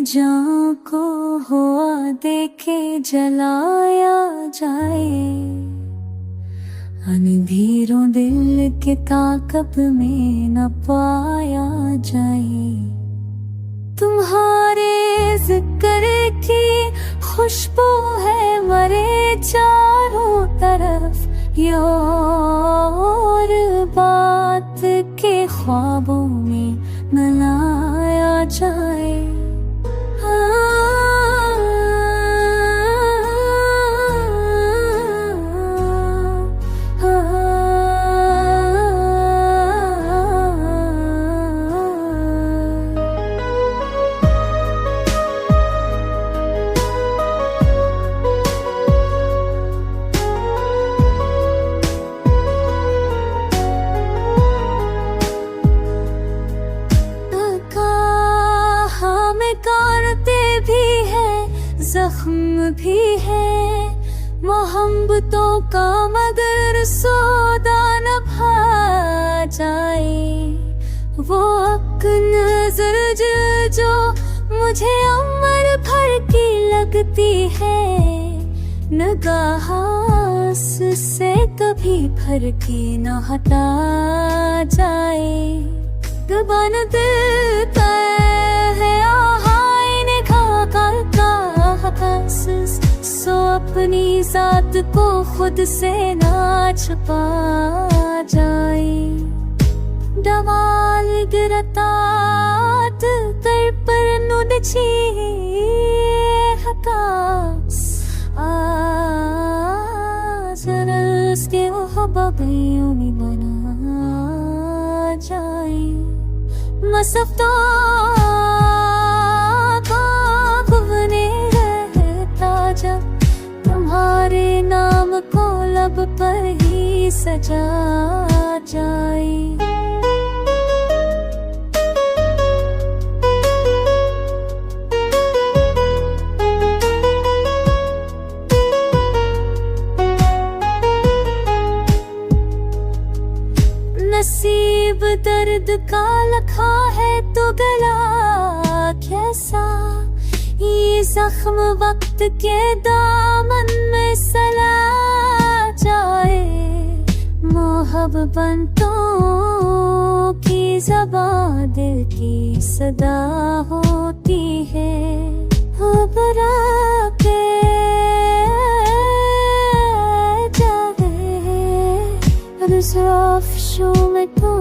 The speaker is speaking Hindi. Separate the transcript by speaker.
Speaker 1: जान को हुआ देखे जलाया जाए, अंधेरों दिल के ताकत में न पाया जाए। तुम्हारे जिक्र की खुशबू है मरे चारों तरफ, और बात के ख्वाबों में न लाया जाए। करते भी है, जख्म भी है मोहब्बतों का, मगर सौदा न भा जाए। वो एक नजर जो मुझे अमर भर की लगती है, निगाह से कभी भर के न हटा जाए। गबन देता है सो अपनी जात को खुद से ना छुपा जाए। डवाल गिरतात कर पर नुदची हकास आजरस के हबबियों में बना जाए। मसफ्ता तुम्हारे नाम को लब पर ही सजा जाए। नसीब दर्द का लखा है तो गला कैसा, ये जख्म वक्त के दामन में सला जाए। मोहब्बतों की ज़बां दिल की सदा होती है, घबरा के जाए। रुज़ाफ़शों में तो